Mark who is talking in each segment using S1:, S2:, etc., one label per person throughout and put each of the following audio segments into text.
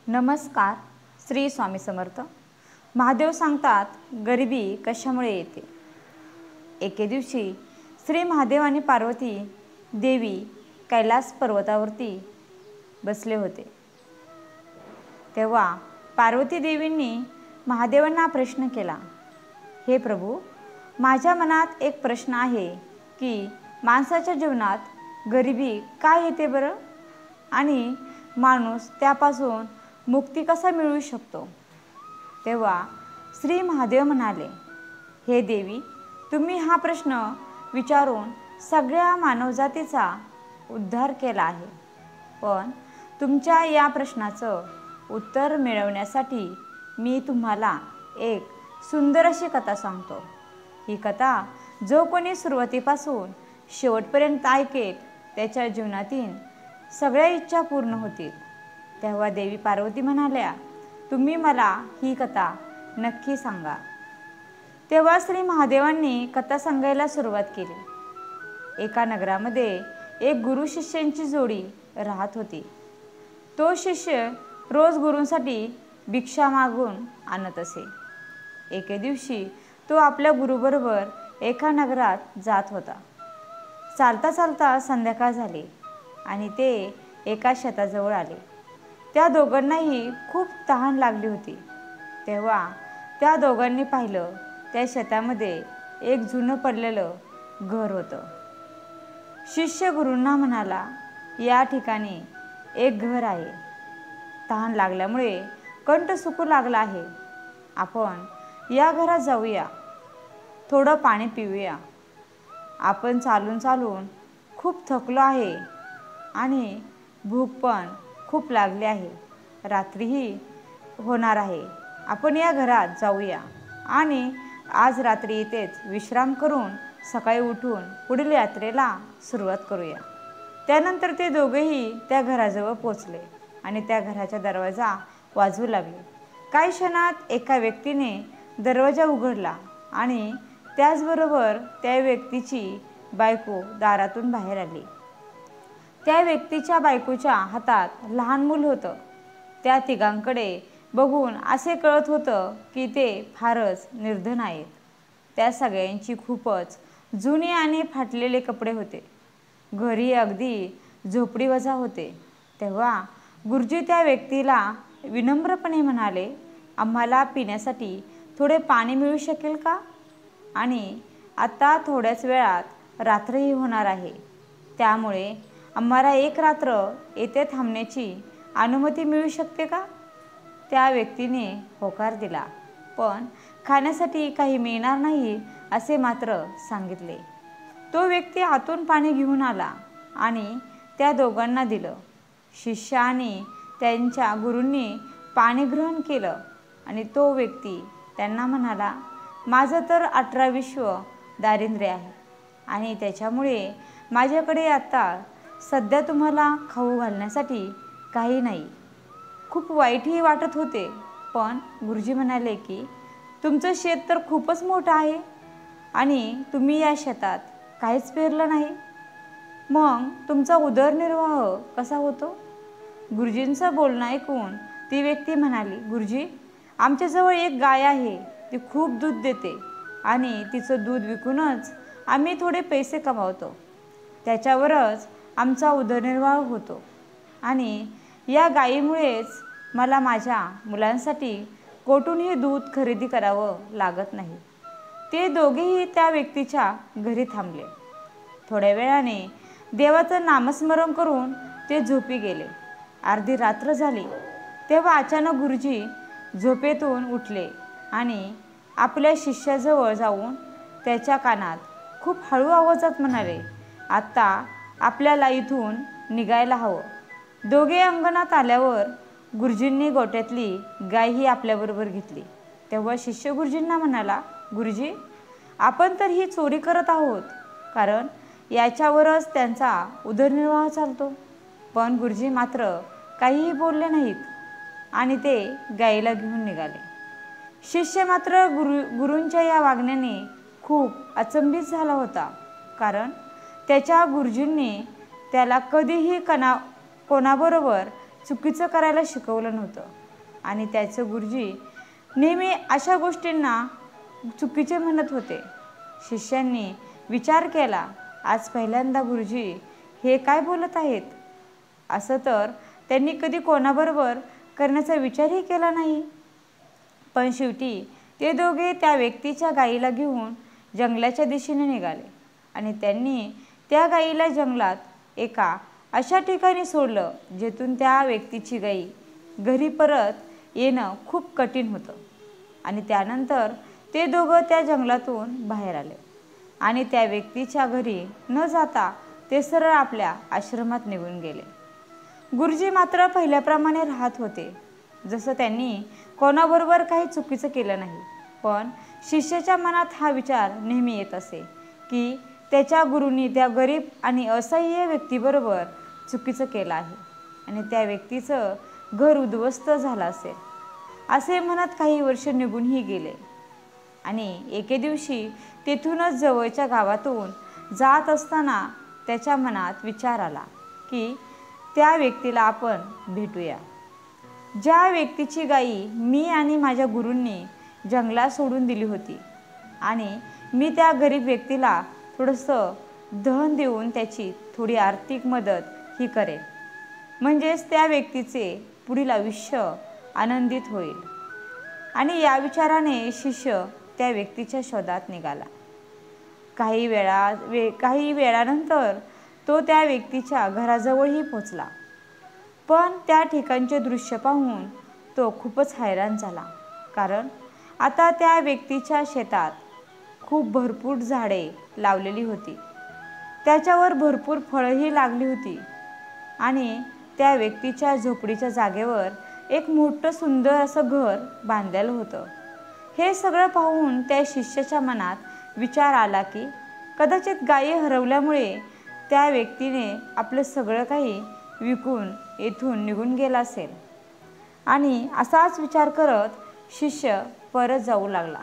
S1: नमस्कार. श्री स्वामी समर्थ. महादेव सांगतात गरिबी कशामुळे येते. एके दिवशी श्री महादेव आणि पार्वती देवी कैलास पर्वतावरती बसले होते. तेव्हा पार्वती देवींनी महादेवांना प्रश्न केला, हे प्रभू, माझ्या मनात एक प्रश्न आहे की माणसाच्या जीवनात गरिबी काय येते बरं, आणि माणूस त्यापासून मुक्ती कसा मिळवू शकतो. तेव्हा श्री महादेव म्हणाले, हे देवी, तुम्ही हा प्रश्न विचारून सगळ्या मानवजातीचा उद्धार केला आहे, पण तुमच्या या प्रश्नाचं उत्तर मिळवण्यासाठी मी तुम्हाला एक सुंदर अशी कथा सांगतो. ही कथा जो कोणी सुरुवातीपासून शेवटपर्यंत ऐकेल त्याच्या जीवनातील सगळ्या इच्छा पूर्ण होतील. तेव्हा देवी पार्वती म्हणाल्या, तुम्ही मला ही कथा नक्की सांगा. तेव्हा श्री महादेवांनी कथा सांगायला सुरुवात केली. एका नगरामध्ये एक गुरु शिष्यांची जोडी राहत होती. तो शिष्य रोज गुरूंसाठी भिक्षा मागून आणत असे. एके दिवशी तो आपल्या गुरुबरोबर एका नगरात जात होता. चालता चालता संध्याकाळ झाली आणि ते एका शेताजवळ आले. त्या दोघांनाही खूप तहान लागली होती. तेव्हा त्या दोघांनी पाहिलं, त्या शेतामध्ये एक जुनं पडलेलं घर होतं. शिष्य गुरूंना म्हणाला, या ठिकाणी एक घर आहे. तहान लागल्यामुळे कंठ सुकू लागला आहे. आपण या घरात जाऊया, थोडं पाणी पिऊया. आपण चालून चालून खूप थकलो आहे आणि भूक पण खूप लागली आहे. रात्रीही होणार आहे. आपण या घरात जाऊया आणि आज रात्री इथेच विश्राम करून सकाळी उठून पुढील यात्रेला सुरुवात करूया. त्यानंतर ते दोघेही त्या घराजवळ पोचले आणि त्या घराचा दरवाजा वाजवू लागले. काही क्षणात एका व्यक्तीने दरवाजा उघडला आणि त्याचबरोबर त्या व्यक्तीची बायको दारातून बाहेर आली. त्या व्यक्तीच्या बायकोच्या हातात लहान मूल होतं. त्या तिघांकडे बघून असे कळत होतं की ते फारच निर्धन आहेत. त्या सगळ्यांची खूपच जुने आणि फाटलेले कपडे होते. घरी अगदी झोपडीवजा होते. तेव्हा गुरुजी त्या व्यक्तीला विनम्रपणे म्हणाले, आम्हाला पिण्यासाठी थोडे पाणी मिळू शकेल का? आणि आता थोड्याच वेळात रात्रही होणार आहे, त्यामुळे आम्हाला एक रात्र येथे थांबण्याची अनुमती मिळू शकते का? त्या व्यक्तीने होकार दिला, पण खाण्यासाठी काही मिळणार नाही असे मात्र सांगितले. तो व्यक्ती आतून पाणी घेऊन आला आणि त्या दोघांना दिलं. शिष्य आणि त्यांच्या गुरूंनी पाणी ग्रहण केलं आणि तो व्यक्ती त्यांना म्हणाला, माझं तर 18 विश्व दारिद्र्य आहे आणि त्याच्यामुळे माझ्याकडे आता सध्या तुम्हाला खाऊ घालण्यासाठी काही नाही. खूप वाईटही वाटत होते, पण गुरुजी म्हणाले की तुमचं शेत तर खूपच मोठं आहे आणि तुम्ही या शेतात काहीच पेरलं नाही, मग तुमचा उदरनिर्वाह कसा होतो? गुरुजींचं बोलणं ऐकून ती व्यक्ती म्हणाली, गुरुजी, आमच्याजवळ एक गाय आहे. ती खूप दूध देते आणि तिचं दूध विकूनच आम्ही थोडे पैसे कमावतो. त्याच्यावरच आमचा उदरनिर्वाह होतो आणि या गायीमुळेच मला माझ्या मुलांसाठी कोठूनही दूध खरेदी करावं लागत नाही. ते दोघेही त्या व्यक्तीच्या घरी थांबले. थोड्या वेळाने देवाचं नामस्मरण करून ते झोपी गेले. अर्धी रात्र झाली तेव्हा अचानक गुरुजी झोपेतून उठले आणि आपल्या शिष्याजवळ जाऊन त्याच्या कानात खूप हळू आवाजात म्हणाले, आत्ता आपल्याला इथून निघायला हवं. दोघे अंगणात आल्यावर गुरुजींनी गोट्यातली गाय ही आपल्याबरोबर घेतली. तेव्हा शिष्य गुरुजींना म्हणाला, गुरुजी, आपण तर ही चोरी करत आहोत, कारण याच्यावरच त्यांचा उदरनिर्वाह चालतो. पण गुरुजी मात्र काहीही बोलले नाहीत आणि ते गायीला घेऊन निघाले. शिष्य मात्र गुरूंच्या या वागण्याने खूप अचंबित झाला होता, कारण त्याच्या गुरुजींनी त्याला कधीही कोणाबरोबर चुकीचं करायला शिकवलं नव्हतं आणि त्याचं गुरुजी नेहमी अशा गोष्टींना चुकीचे म्हणत होते. शिष्यांनी विचार केला, आज पहिल्यांदा गुरुजी हे काय बोलत आहेत. असं तर त्यांनी कधी कोणाबरोबर करण्याचा विचारही केला नाही. पण शेवटी ते दोघे त्या व्यक्तीच्या गाईला घेऊन जंगलाच्या दिशेने निघाले आणि त्यांनी त्या गाईला जंगलात एका अशा ठिकाणी सोडलं जेथून त्या व्यक्तीची गाई घरी परत येणं खूप कठीण होतं. आणि त्यानंतर ते दोघं त्या जंगलातून बाहेर आले आणि त्या व्यक्तीच्या घरी न जाता ते सरळ आपल्या आश्रमात निघून गेले. गुरुजी मात्र पहिल्याप्रमाणे राहत होते, जसं त्यांनी कोणाबरोबर काही चुकीचं केलं नाही. पण शिष्याच्या मनात हा विचार नेहमी येत असे की त्याच्या गुरूंनी त्या गरीब आणि असह्य व्यक्तीबरोबर चुकीचं केलं आहे आणि त्या व्यक्तीचं घर उद्ध्वस्त झालं असेल. असे म्हणत काही वर्ष निघूनही गेले आणि एके दिवशी तेथूनच जवळच्या गावातून जात असताना त्याच्या मनात विचार आला की त्या व्यक्तीला आपण भेटूया, ज्या व्यक्तीची गाई मी आणि माझ्या गुरूंनी जंगलात सोडून दिली होती. आणि मी त्या गरीब व्यक्तीला थोडंसं धन देऊन त्याची थोडी आर्थिक मदत ही करेन, म्हणजेच त्या व्यक्तीचे पुढील आयुष्य आनंदित होईल. आणि या विचाराने शिष्य त्या व्यक्तीच्या शोधात निघाला. काही वेळानंतर तो त्या व्यक्तीच्या घराजवळही पोचला. पण त्या ठिकाणचे दृश्य पाहून तो खूपच हैराण झाला, कारण आता त्या व्यक्तीच्या शेतात खूप भरपूर झाडे लावलेली होती, त्याच्यावर भरपूर फळंही लागली होती आणि त्या व्यक्तीच्या झोपडीच्या जागेवर एक मोठं सुंदर असं घर बांधलेलं होतं. हे सगळं पाहून त्या शिष्याच्या मनात विचार आला की कदाचित गायी हरवल्यामुळे त्या व्यक्तीने आपलं सगळं काही विकून येथून निघून गेला असेल. आणि असाच विचार करत शिष्य परत जाऊ लागला.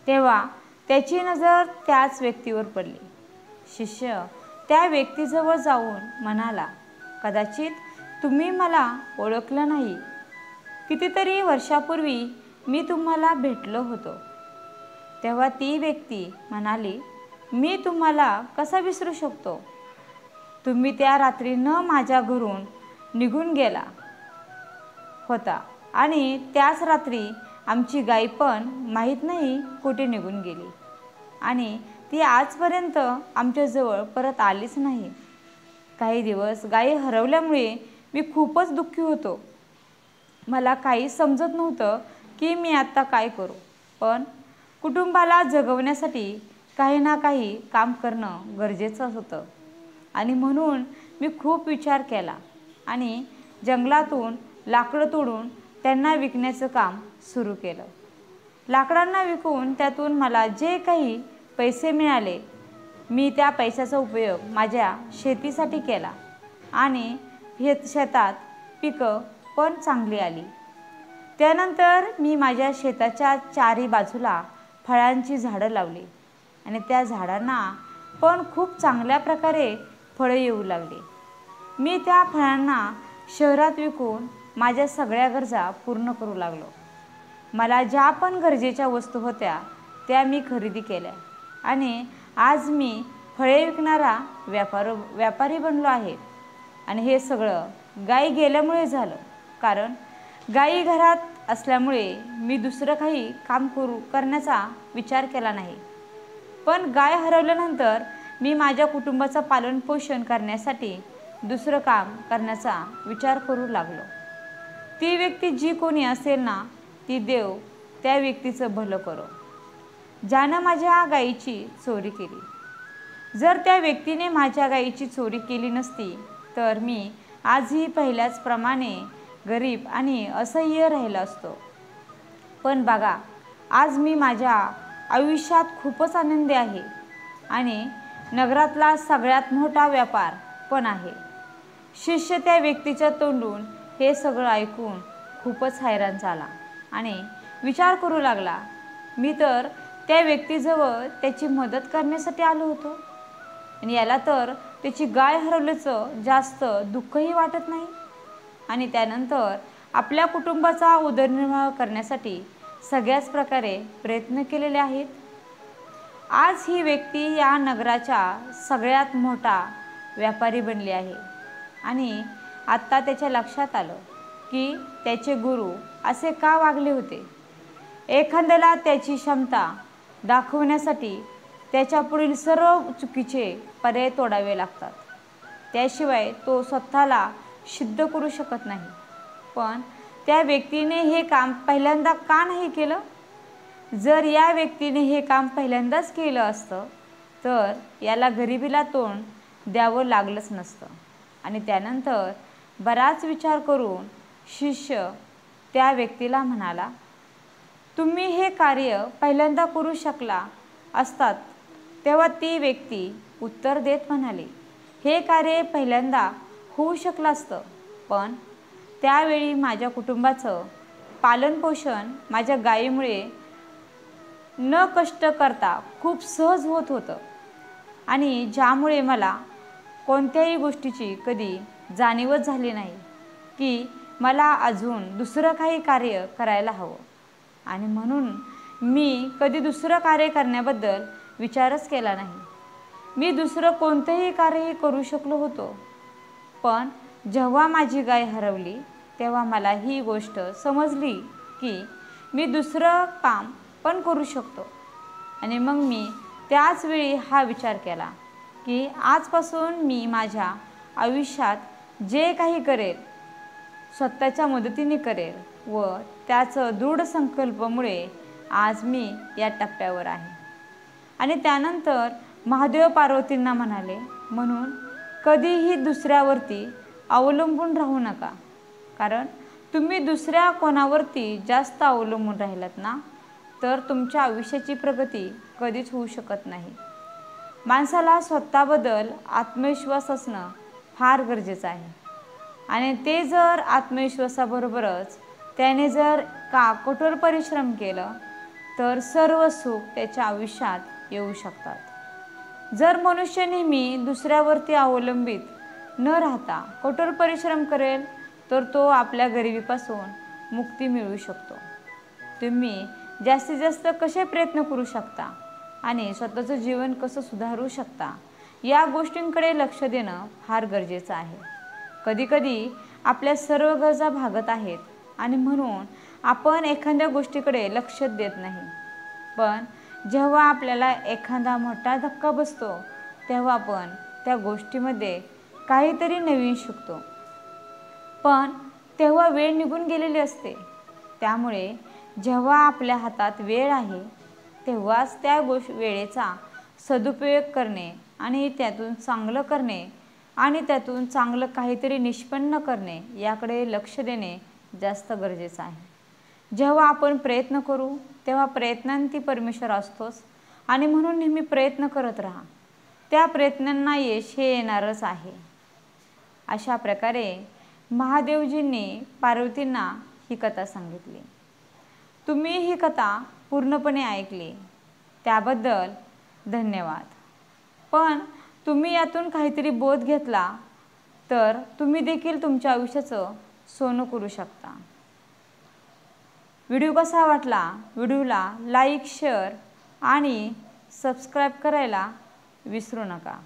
S1: तेव्हा त्याची नजर त्याच व्यक्तीवर पडली. शिष्य त्या व्यक्तीजवळ जाऊन म्हणाला, कदाचित तुम्ही मला ओळखलं नाही. कितीतरी वर्षापूर्वी मी तुम्हाला भेटलो होतो. तेव्हा ती व्यक्ती म्हणाली, मी तुम्हाला कसा विसरू शकतो. तुम्ही त्या रात्री न माझ्या घरून निघून गेला होता आणि त्याच रात्री आमची गाय पण माहीत नाही कुठे निघून गेली आणि ती आजपर्यंत आमच्याजवळ परत आलीच नाही. काही दिवस गाय हरवल्यामुळे मी खूपच दुःखी होतो. मला काही समजत नव्हतं की मी आत्ता काय करू. पण कुटुंबाला जगवण्यासाठी काही ना काही काम करणं गरजेचं होतं आणि म्हणून मी खूप विचार केला आणि जंगलातून लाकडं तोडून त्यांना विकण्याचं काम सुरू केलं. लाकडांना विकून त्यातून मला जे काही पैसे मिळाले, मी त्या पैशाचा उपयोग माझ्या शेतीसाठी केला आणि शेतात पिकं पण चांगली आली. त्यानंतर मी माझ्या शेताच्या चारी बाजूला फळांची झाडं लावली आणि त्या झाडांना पण खूप चांगल्या प्रकारे फळं येऊ लागली. मी त्या फळांना शहरात विकून माझ्या सगळ्या गरजा पूर्ण करू लागलो. मला ज्या पण गरजेच्या वस्तू होत्या त्या मी खरेदी केल्या आणि आज मी फळे विकणारा व्यापारी बनलो आहे. आणि हे सगळं गायी गेल्यामुळे झालं, कारण गायी घरात असल्यामुळे मी दुसरं काही काम करण्याचा विचार केला नाही. पण गाय हरवल्यानंतर मी माझ्या कुटुंबाचं पालनपोषण करण्यासाठी दुसरं काम करण्याचा विचार करू लागलो. ती व्यक्ती जी कोणी असेल ना, ती देव त्या व्यक्तीचं भलं करो, ज्यानं माझ्या गायीची चोरी केली. जर त्या व्यक्तीने माझ्या गायीची चोरी केली नसती तर मी आजही पहिल्याचप्रमाणे गरीब आणि असह्य राहिला असतो. पण बघा, आज मी माझ्या आयुष्यात खूपच आनंदी आहे आणि नगरातला सगळ्यात मोठा व्यापार पण आहे. शिष्य त्या व्यक्तीच्या तोंडून हे सगळं ऐकून खूपच हैराण झाला आणि विचार करू लागला, मी तर त्या व्यक्तीजवळ त्याची मदत करण्यासाठी आलो होतो आणि याला तर त्याची गाय हरवल्याचं जास्त दुःखही वाटत नाही. आणि त्यानंतर आपल्या कुटुंबाचा उदरनिर्वाह करण्यासाठी सगळ्याच प्रकारे प्रयत्न केलेले आहेत। आज ही व्यक्ती या नगराचा सगळ्यात मोठा व्यापारी बनली आहे आणि आत्ता त्याच्या लक्षात आलं की त्याचे गुरु असे का वागले होते। एखाद्याला त्याची क्षमता दाखवण्यासाठी त्याच्या पुढील सर्व चुकीचे पर्याय तोडावे लागतात, त्याशिवाय तो स्वतःला सिद्ध करू शकत नाही। पण त्या व्यक्तीने हे काम पहिल्यांदा का नाही केलं? जर या व्यक्तीने हे काम पहिल्यांदाच केलं असतं तर याला गरिबीला तोंड द्यावं लागलंच नसतं। आणि त्यानंतर बराच विचार करून शिष्य त्या व्यक्तीला म्हणाला, तुम्ही हे कार्य पहिल्यांदा करू शकला असतात। तेव्हा ती व्यक्ती उत्तर देत म्हणाली, हे कार्य पहिल्यांदा होऊ शकलं असतं, पण त्यावेळी माझ्या कुटुंबाचं पालनपोषण माझ्या गायीमुळे न कष्ट करता खूप सहज होत होतं आणि ज्यामुळे मला कोणत्याही गोष्टीची कधी जाणीवच झाली नाही की मला अजून दुसरं काही कार्य करायला हवं। आणि म्हणून मी कधी दुसरं कार्य करण्याबद्दल विचारच केला नाही। मी दुसरं कोणतेही कार्यही करू शकलो होतो, पण जेव्हा माझी गाय हरवली तेव्हा मला ही गोष्ट समजली की मी दुसरं काम पण करू शकतो। आणि मग मी त्याच वेळी हा विचार केला की आजपासून मी माझ्या आयुष्यात जे काही करेल स्वतःच्या मदतीने करेल व त्याचं दृढ संकल्पामुळे आज मी या टप्प्यावर आहे। आणि त्यानंतर महादेव पार्वतींना म्हणाले, म्हणून कधीही दुसऱ्यावरती अवलंबून राहू नका, कारण तुम्ही दुसऱ्या कोणावरती जास्त अवलंबून राहिलात ना तर तुमच्या आयुष्याची प्रगती कधीच होऊ शकत नाही। माणसाला स्वतःबद्दल आत्मविश्वास असणं फार गरजेचं आहे आणि ते जर आत्मविश्वासाबरोबरच त्याने जर कठोर परिश्रम केलं तर सर्व सुख त्याच्या आयुष्यात येऊ शकतात। जर मनुष्य नेहमी दुसऱ्यावरती अवलंबित न राहता कठोर परिश्रम करेल तर तो आपल्या गरिबीपासून मुक्ती मिळवू शकतो। तुम्ही जास्तीत जास्त कसे प्रयत्न करू शकता आणि स्वतःचं जीवन कसं सुधारू शकता या गोष्टींकडे लक्ष देणं फार गरजेचं आहे। कधीकधी आपल्या सर्व गरजा भागत आहेत आणि म्हणून आपण एखाद्या गोष्टीकडे लक्ष देत नाही, पण जेव्हा आपल्याला एखादा मोठा धक्का बसतो तेव्हा आपण त्या गोष्टीमध्ये काहीतरी नवीन शिकतो, पण तेव्हा वेळ निघून गेलेली असते। त्यामुळे जेव्हा आपल्या हातात वेळ आहे तेव्हाच त्या वेळेचा सदुपयोग करणे आणि त्यातून चांगलं करणे आणि त्यातून चांगलं काहीतरी निष्पन्न करणे याकडे लक्ष देणे जास्त गरजेचं आहे। जेव्हा आपण प्रयत्न करू तेव्हा प्रयत्नांती परमेश्वर असतोच आणि म्हणून नेहमी प्रयत्न करत राहा, त्या प्रयत्नांना यश हे येणारच आहे। अशा प्रकारे महादेवजींनी पार्वतींना ही कथा सांगितली। तुम्ही ही कथा पूर्णपणे ऐकली त्याबद्दल धन्यवाद। पण तुम्ही यातून काहीतरी बोध घेतला तर तुम्ही देखील तुमच्या आयुष्याचं सोनं करू शकता। व्हिडिओ कसा वाटला? व्हिडिओला लाईक, शेअर आणि सबस्क्राईब करायला विसरू नका।